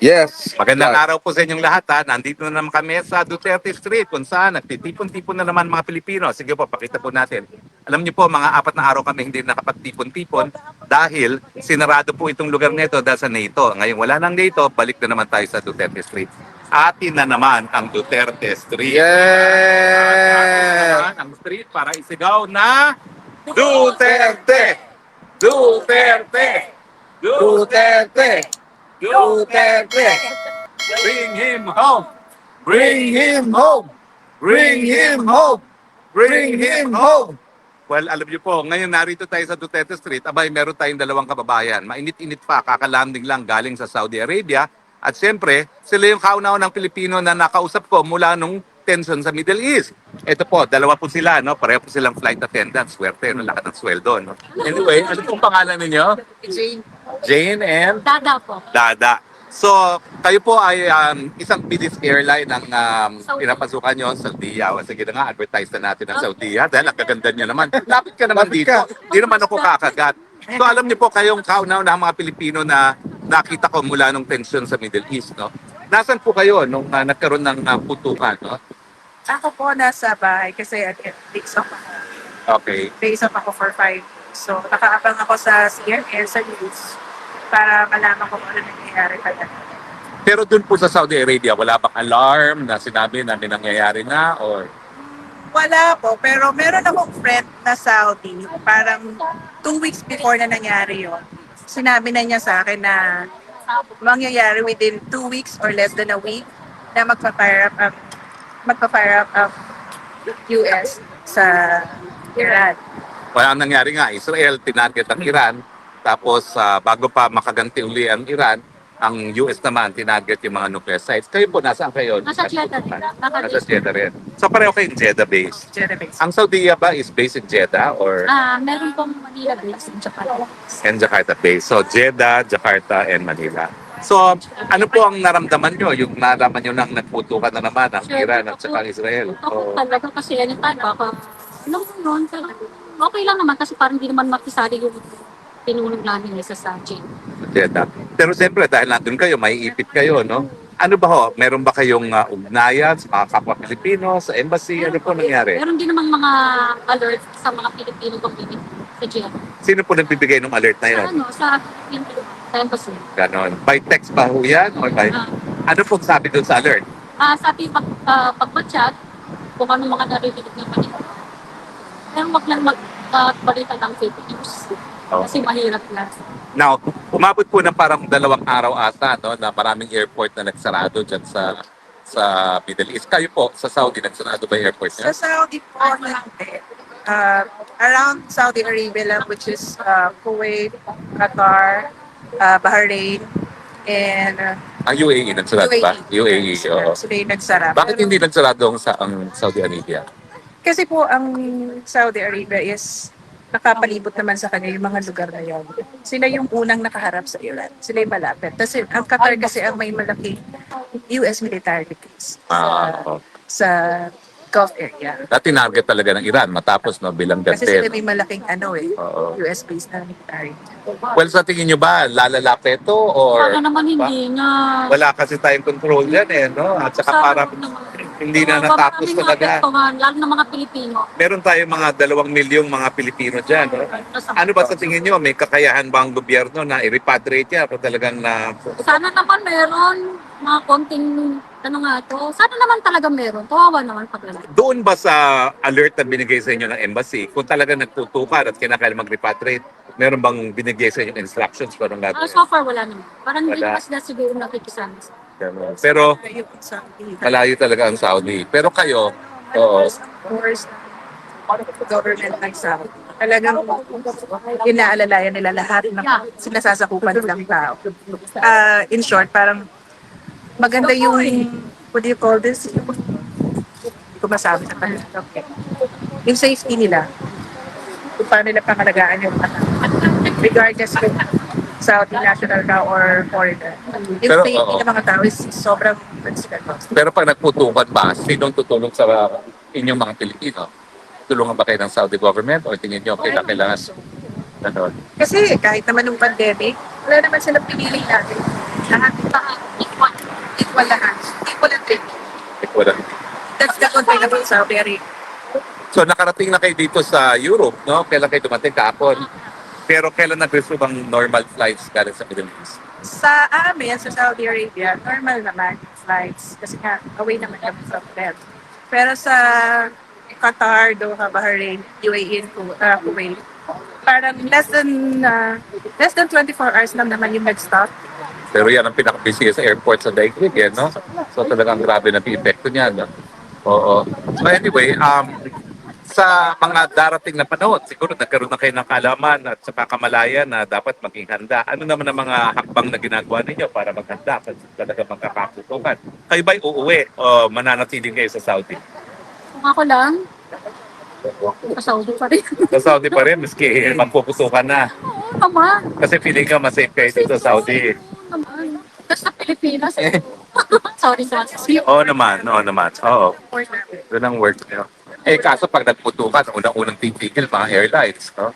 Yes. Magandang Clark. araw po sa inyong lahat ha. Nandito na naman kami sa Duterte Street kung saan nagtitipon-tipon na naman mga Pilipino. Sige po, pakita po natin. Alam niyo po, mga 4 na araw kami hindi nakapagtipon-tipon dahil sinarado po itong lugar nito dahil sa NATO. Ngayon wala nang NATO, balik na naman tayo sa Duterte Street. Atin na naman ang Duterte Street. Yeah! Ang street para isigaw na Duterte! Duterte! Duterte! Duterte! Bring him home! Bring him home! Bring him home! Bring him home! Well, alam niyo po, ngayon narito tayo sa Duterte Street. Abay, meron tayong dalawang kababayan. Mainit-init pa, kakalanding lang galing sa Saudi Arabia. At siyempre, sila yung kauna-unang Pilipino na nakausap ko mula nung tension sa Middle East. Ito po, dalawa po sila, no? Pareho po silang flight attendants. Swerte, no? Lahat ng sweldo, no? Anyway, ano pong pangalan ninyo? Jane. Jane and Dada po. Dada. So, kayo po ay isang British airline ang pinapasukan nyo sa Saudiya. O, sige na nga, advertise na natin ang Saudiya dahil ang gaganda niya naman. Lapit ka naman Lapit dito. ka. Hindi naman ako kakagat. So, alam niyo po kayong kaunaw na mga Pilipino na nakita ko mula nung tension sa Middle East, no? Nasaan po kayo nung nagkaroon ng putukan, no? Ako po nasa bahay kasi days off ako. Okay. Days off ako for 5 days. So, nakaabang ako sa CNN, sa news, para malaman ko kung ano nangyayari kaya. Pero dun po sa Saudi Arabia, wala bang alarm na sinabi na may nangyayari na? Or Wala po, pero meron akong friend na Saudi, parang 2 weeks before na nangyari yon. Sinabi na niya sa akin na mangyayari within 2 weeks or less than a week na magpa-fire up ang US sa Iran. wala ang nangyari nga, Israel, tinarget ang Iran. Tapos, bago pa makaganti uli ang Iran, ang US naman, tinarget yung mga nuclear sites. Kayo po, nasaan kayo? Nasa Jeddah rin. Nasa Jeddah rin. So, pareho kayong Jeddah base. Jeddah base. Ang Saudi ba is based in Jeddah or Meron pong Manila base in Japan. and Jakarta base? So, Jeddah, Jakarta, and Manila. So, ano po ang naramdaman nyo? Yung naraman nyo nang nagputukan na naman ang Iran at saka ang Israel? Ako talaga kasi anytime baka alam mo nun, pero okay lang naman kasi parang hindi naman makisali yung tinulong namin isa sa gym. Jeddah. Pero siyempre, dahil nandun kayo, may ipit kayo, no? Ano ba ho? Meron ba kayong ugnayan sa mga kapwa Pilipino, sa embassy? Ano po nangyari? Meron din naman mga alert sa mga Pilipino community sa gym. Sino po nagbibigay ng alert na Sa yun? sa embassy. Ganon. By text ba ho yan? Or by... Ano po sabi dun sa alert? Sabi pagpachat, kung ano mga narinig ng Manila. Pero wag lang magbalita ng fake news. Kasi mahirap lang. Now, umabot po ng parang 2 araw ata, no, na maraming airport na nagsarado dyan sa Middle East. Kayo po, sa Saudi, nagsarado ba yung airport Sa niya? Saudi po, hindi. Around Saudi Arabia lang, which is Kuwait, Qatar, Bahrain, and Ang UAE, nagsarado ba? UAE, oo. Sila yung nagsara. Bakit Pero- hindi nagsarado ang Saudi Arabia? Kasi po, ang Saudi Arabia is nakapalibot naman sa kanya yung mga lugar na yun. Sila yung unang nakaharap sa Iran. Sila yung malapit. Kasi ang Qatar kasi ang may malaking US military base Oo. sa Gulf area. Dati target talaga ng Iran matapos no bilang Kasi sila gantin. may malaking Oo. US base na military. Well, sa tingin nyo ba, lalala pa ito or Baka naman hindi na... wala kasi tayong control dyan eh, no? At saka parang hindi na natapos talaga. Lalo ng mga Pilipino. Meron tayong mga 2 milyong mga Pilipino dyan, no? Ano ba sa tingin nyo? May kakayahan ba ang gobyerno na i-repatriate yan o talagang na... Sana naman meron mga konting ano nga to. Sana naman talaga meron. Kawawa naman pag wala. Doon ba sa alert na binigay sa inyo ng embassy, kung talagang nagtutukan at kinakailangan mag-repatriate, meron bang binigay sa inyo instructions kung anong gagawin? So far wala naman. Parang hindi Wala. pa sila siguro nakikisama. Ganun. Pero Yung Saudi. malayo talaga ang Saudi. Pero kayo, oo, Course, government ng Saudi. Talagang inaalalayan nila lahat ng sinasasakupan nilang tao. In short, parang maganda yung, what do you call this? Hindi ko masabi sa kanila. Okay. Yung safety nila. Kung paano nila pangalagaan yung mga tao. Regardless kung Saudi national ka or foreigner. Yung Pero, safety oo. ng mga tao is sobrang considerable. pero pag nagputukan ba, sinong tutulong sa inyong mga Pilipino? Tulungan ba kayo ng Saudi government o tingin nyo kailangan ganun? Kasi kahit naman nung pandemic, wala naman silang piniling natin. Lahat equal lahat. Equal and fair. Wala. That's the good thing about Saudi Arabia. So nakarating na kayo dito sa Europe, no? Kailan kayo dumating kahapon? Pero kailan nag-resume ang normal flights galing sa Middle East? Sa amin, sa Saudi Arabia, normal naman flights. Kasi nga, away naman kami from them. Pero sa Qatar, Doha, Bahrain, UAE, and Kuwait, parang less than 24 hours lang naman yung nag-stop. Pero yan ang pinaka-busy sa airport sa daigdig, eh, no? So talagang grabe na epekto niyan, no? Oo. So anyway, sa mga darating na panahon, siguro nagkaroon na kayo ng kaalaman at sa kakamalayan na dapat maging handa. Ano naman ang mga hakbang na ginagawa ninyo para maghanda at talaga magkakaputukan? Kayo ba'y uuwi o mananatiling kayo sa Saudi? Kung ako lang, sa Saudi pa rin. Sa Saudi pa rin, miski magpuputukan na. Oo naman. Kasi feeling ka mas safe kayo dito sa Saudi. Oo naman. Tapos sa Pilipinas, sorry sa Oo naman, oo naman. Oo. Support namin. Doon ang work nyo. Eh kaso pag nagputukan, unang-unang titigil mga airlines, no?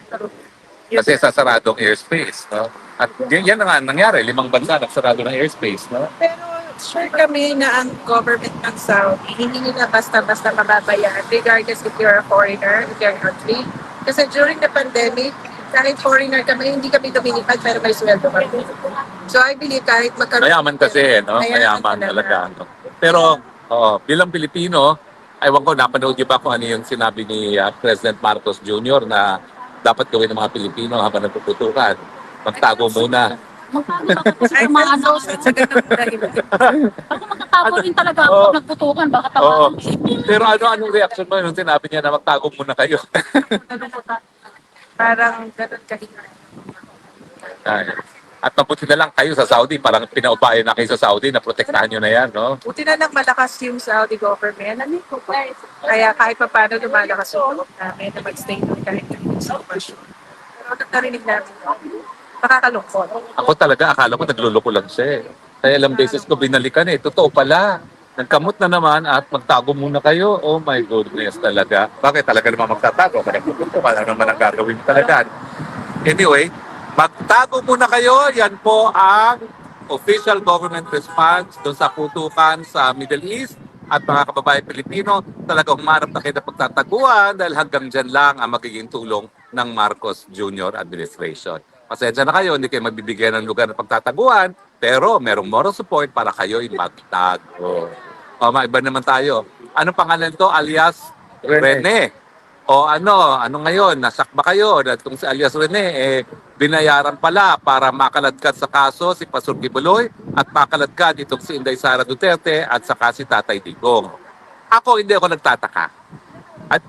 Kasi sasaradong airspace, no? At yan na nga ang nangyari, 5 bansa nagsarado ng airspace, no? Pero sure kami na ang government ng Saudi, hindi nila basta-basta mababayaran regardless if you're a foreigner, if you're country. Kasi during the pandemic, kahit foreigner kami, hindi kami lumilipad pero may sweldo kami. So I believe kahit magkaroon... Mayaman kasi, no? Mayaman talaga. No? Pero bilang Pilipino, ewan ko, napanood niyo ba kung ano yung sinabi ni President Marcos Jr. na dapat gawin ng mga Pilipino habang nagpuputukan? Magtago muna. Magtago lang ako sa I mga felt anak so sad ko. sa ganun dahilan. Ako magkatago rin talaga ako Oo. pag nagputukan. Baka Oo. tamaan. Pero anong reaction mo nung sinabi niya na magtago muna kayo? Parang ganun kahina. Ay. At mabuti na lang kayo sa Saudi, parang pinaupayan na kayo sa Saudi na protektahan nyo na yan, no? Buti na lang malakas yung Saudi government. Kaya kahit pa paano lumalakas yung loob namin na mag-stay doon kahit hindi sa sitwasyon. Pero narinig namin, nakakalungkot. Ako talaga, akala ko nagluloko lang siya eh. Kaya ilang beses ko binalikan eh. Totoo pala. Nagkamot na naman at magtago muna kayo. Oh my goodness talaga. Bakit talaga naman magtatago? Kaya wala naman ang gagawin talaga. Anyway, magtago muna kayo. Yan po ang official government response doon sa putukan sa Middle East. At mga kababayan Pilipino, talagang humarap na kayo ng pagtataguan dahil hanggang dyan lang ang magiging tulong ng Marcos Jr. administration. Pasensya na kayo, hindi kayo magbibigyan ng lugar ng pagtataguan, pero merong moral support para kayo'y magtago. O, maiba naman tayo. Anong pangalan to? Alias Rene. O ano ngayon, nasakba kayo na itong si alias Rene, binayaran pala para makaladkad sa kaso si Pastor Kibuloy at makaladkad itong si Inday Sara Duterte at saka si Tatay Digong. Ako, hindi ako nagtataka at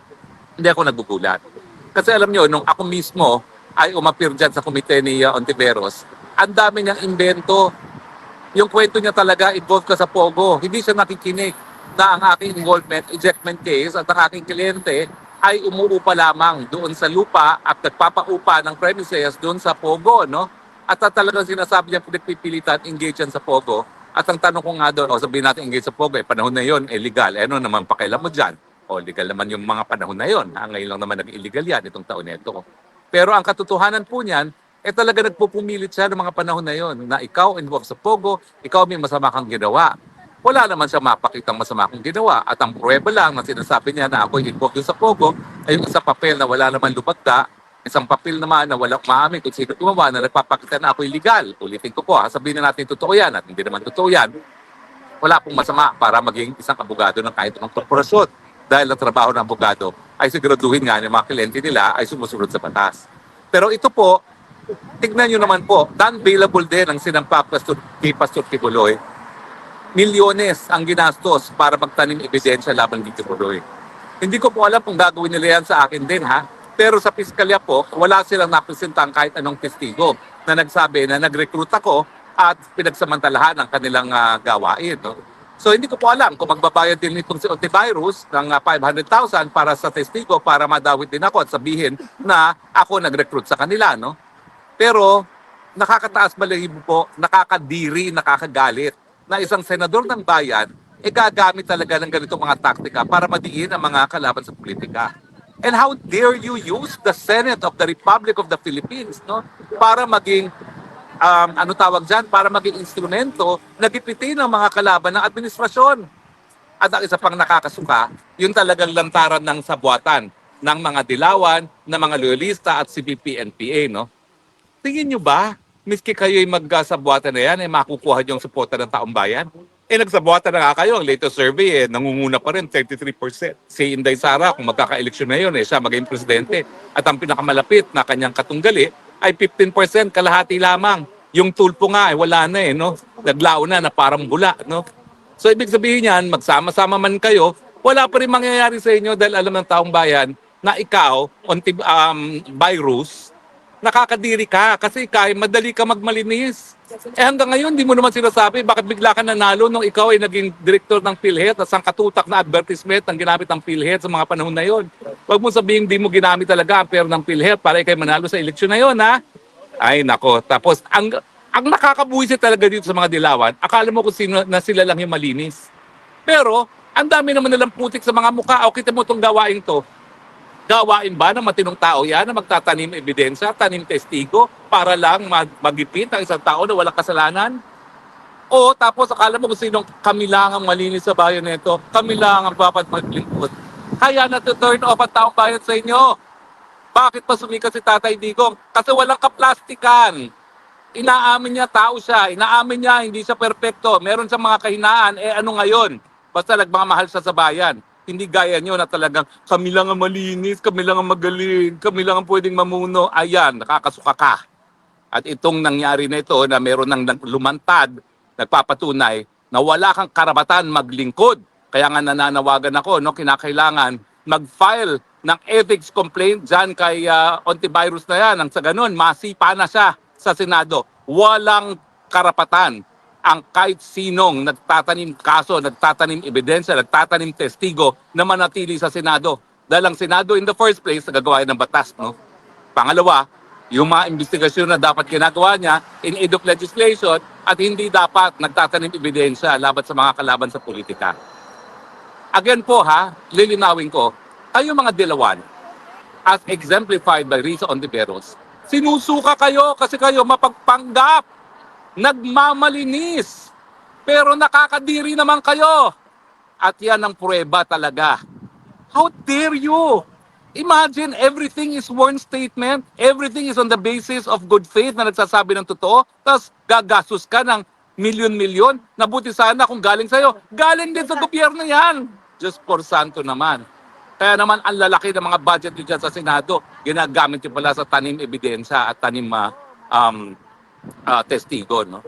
hindi ako nagbugulat. Kasi alam nyo, nung ako mismo ay umapir dyan sa komite ni Ontiveros, ang dami niyang invento. Yung kwento niya talaga, involved ka sa Pogo. Hindi siya nakikinig na ang aking involvement, ejectment case at ang aking kliyente ay umuupa lamang doon sa lupa at nagpapaupa ng premises doon sa Pogo, no? At talagang sinasabi niya pinagpipilitan, engage yan sa Pogo. At ang tanong ko nga doon, sabihin natin engage sa Pogo, panahon na yon, legal. Ano naman pakailan mo dyan? Legal naman yung mga panahon na yon. Ngayon lang naman nag-illegal yan itong taon na ito. Pero ang katotohanan po niyan, talaga nagpupumilit siya ng mga panahon na yon na ikaw involved sa Pogo, ikaw may masama kang ginawa. Wala naman siya mapakitang masama kong ginawa. At ang pruweba lang na sinasabi niya na ako involved sa Pogo ay yung isang papel na wala naman lubagda, isang papel naman na walang maamin kung sino gumawa na nagpapakita na ako illegal. Ulitin ko po, sabihin na natin totoo yan at hindi naman totoo yan. Wala pong masama para maging isang abogado ng kahit anong korporasyon. Dahil ang trabaho ng abogado ay siguraduhin nga yung mga kliyente nila ay sumusunod sa batas. Pero ito po, tignan nyo naman po, non-bailable din ang sinampak kay Pastor Kibuloy. Milyones ang ginastos para magtanim ebidensya laban kay Kibuloy. Hindi ko po alam kung gagawin nila yan sa akin din, ha? Pero sa piskalya po, wala silang napresentang kahit anong testigo na nagsabi na nag-recruit ako at pinagsamantalahan ang kanilang gawain. No? So hindi ko po alam kung magbabayad din itong si Ontiveros ng 500,000 para sa testigo para madawit din ako at sabihin na ako nag-recruit sa kanila. No? Pero nakakataas balahibo po, nakakadiri, nakakagalit na isang senador ng bayan gagamit talaga ng ganitong mga taktika para madiin ang mga kalaban sa politika. And how dare you use the Senate of the Republic of the Philippines, no, para maging ano tawag dyan, para maging instrumento na gipitin ng mga kalaban ng administrasyon. At ang isa pang nakakasuka, yung talagang lantaran ng sabuatan ng mga dilawan, ng mga loyalista at CPP-NPA, no? Tingin nyo ba, miski kayo'y magsabuatan na yan, makukuha yung suporta ng taong bayan? Nagsabuatan na nga kayo. Ang latest survey, nangunguna pa rin, 33%. Si Inday Sara, kung magkaka-eleksyon na yun, siya maging presidente. At ang pinakamalapit na kanyang katunggali ay 15%, kalahati lamang. Yung tulpo nga, wala na no? Naglao na parang bula, no? So, ibig sabihin yan, magsama-sama man kayo, wala pa rin mangyayari sa inyo dahil alam ng taong bayan na ikaw, by rules, nakakadiri ka kasi kahit madali ka magmalinis. Hanggang ngayon, di mo naman sinasabi bakit bigla ka nanalo nung ikaw ay naging direktor ng PhilHealth at ang katutak na advertisement ang ginamit ng PhilHealth sa mga panahon na yon. Huwag mo sabihin di mo ginamit talaga ang pera ng PhilHealth para ikay manalo sa eleksyon na yon, ha? Ay, nako. Tapos, ang nakakabuhisit talaga dito sa mga dilawan, akala mo kung sino na sila lang yung malinis. Pero, ang dami naman nilang putik sa mga mukha. O, kita mo itong gawain to. Gawain ba ng matinong tao yan na magtatanim ebidensya, tanim testigo para lang magipit ang isang tao na walang kasalanan? O tapos akala mo kung sinong kami lang ang malinis sa bayan nito, kami lang ang dapat maglingkod. Kaya na-turn off ang taong bayan sa inyo. Bakit pa sumikat si Tatay Digong? Kasi walang kaplastikan. Inaamin niya tao siya, inaamin niya hindi siya perpekto, meron siyang mga kahinaan, ano ngayon? Basta nagmamahal siya sa bayan. Hindi gaya nyo na talagang kami lang ang malinis, kami lang ang magaling, kami lang ang pwedeng mamuno. Ayan, nakakasuka ka. At itong nangyari na ito na meron ng lumantad, nagpapatunay na wala kang karapatan maglingkod. Kaya nga nananawagan ako, no, kinakailangan mag-file ng ethics complaint dyan kay Ontivirus na yan. Ang sa ganun, masipa na siya sa Senado. Walang karapatan ang kahit sinong nagtatanim kaso, nagtatanim ebidensya, nagtatanim testigo na manatili sa Senado. Dahil ang Senado in the first place, nagagawa ng batas. No? Pangalawa, yung mga investigasyon na dapat ginagawa niya in aid of legislation at hindi dapat nagtatanim ebidensya laban sa mga kalaban sa politika. Again po lilinawin ko, kayo mga dilawan, as exemplified by Risa Ontiveros, sinusuka kayo kasi kayo mapagpanggap. Nagmamalinis. Pero nakakadiri naman kayo. At yan ang pruweba talaga. How dare you? Imagine everything is one statement. Everything is on the basis of good faith na nagsasabi ng totoo. Tapos gagastos ka ng milyon-milyon. Nabuti sana kung galing sa'yo. Galing din sa gobyerno yan. Diyos por santo naman. Kaya naman ang lalaki ng mga budget nyo dyan sa Senado, ginagamit nyo pala sa tanim ebidensya at tanim testigo, no?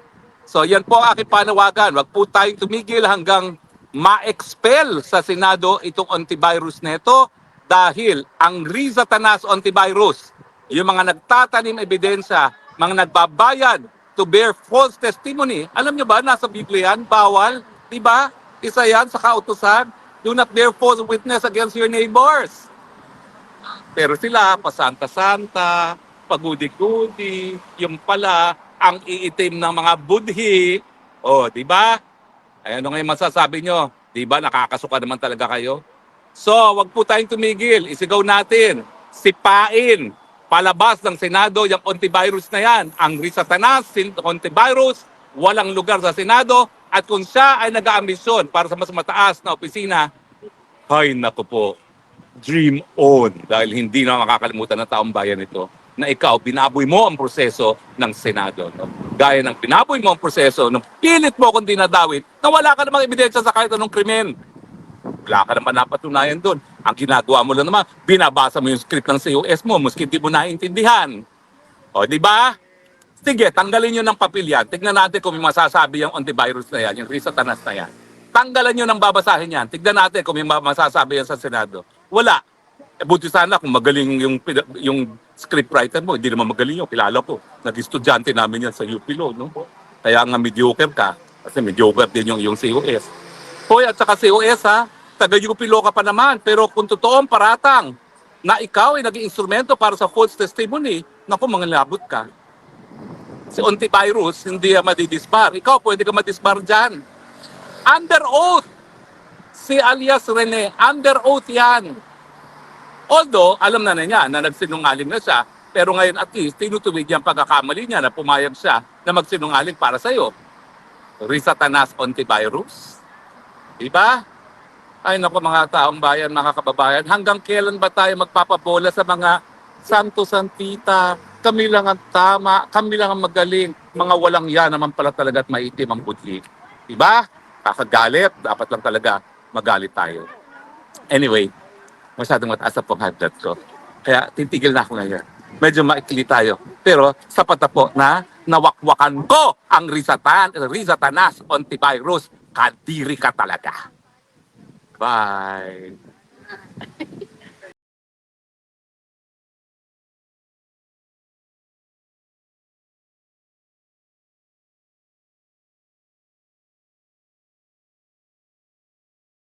So yan po ang aking panawagan. Wag po tayong tumigil hanggang ma-expel sa Senado itong Ontivirus neto dahil ang Riza Tanas Ontivirus, yung mga nagtatanim ebidensya, mga nagbabayad to bear false testimony. Alam nyo ba, nasa Biblia yan, bawal, di ba? Isa yan sa kautusan, do not bear false witness against your neighbors. Pero sila, pasanta-santa, pagudi-gudi, yung pala, ang iitim ng mga budhi. O, di ba? Ay, ano ngayon masasabi nyo? Di ba, nakakasuka naman talaga kayo? So, wag po tayong tumigil. Isigaw natin. Sipain. Palabas ng Senado yung Ontivirus na yan. Ang Risa Tanas, Ontivirus, walang lugar sa Senado. At kung siya ay nag-aambisyon para sa mas mataas na opisina, ay naku po, dream on. Dahil hindi na makakalimutan ng taong bayan ito na ikaw, binaboy mo ang proseso ng Senado. No? Gaya ng binaboy mo ang proseso, nung pilit mo kung dinadawit, na wala ka namang ebidensya sa kahit anong krimen. Wala ka naman napatunayan doon. Ang ginagawa mo lang naman, binabasa mo yung script ng COS mo, maski di mo naiintindihan. O, di ba? Sige, tanggalin nyo ng papel yan. Tignan natin kung may masasabi yung Ontivirus na yan, yung Risa Tanas na yan. Tanggalan nyo ng babasahin yan. Tignan natin kung may masasabi yan sa Senado. Wala. Buti sana kung magaling yung scriptwriter mo, hindi naman magaling yung kilala ko. Nag-estudyante namin yan sa UP Law, no? Kaya nga mediocre ka, kasi mediocre din yung COS. Hoy, at saka COS taga-UP Law ka pa naman, pero kung totoong paratang na ikaw ay naging instrumento para sa false testimony, naku, mangalabot ka. Si Ontivirus, hindi madidisbar. Ikaw, pwede ka madisbar dyan. Under oath. Si alias Rene, under oath yan. Although, alam na niya na nagsinungaling na siya, Pero ngayon at least, tinutuwid niya ang pagkakamali niya na pumayag siya na magsinungaling para sa'yo. Risatanas antivirus. Diba? Ay naku mga taong bayan, mga kababayan, hanggang kailan ba tayo magpapabola sa mga santo santita? Kami lang ang tama, kami lang ang magaling. Mga walang yan naman pala talaga at maitim ang budli. Diba? Kakagalit, dapat lang talaga magalit tayo. Anyway, masyadong mataas na pong high blood ko. Kaya titigil na ako ngayon. Medyo maikli tayo. Pero sapat na po na nawakwakan ko ang Risatanas antivirus. Kadiri ka talaga. Bye.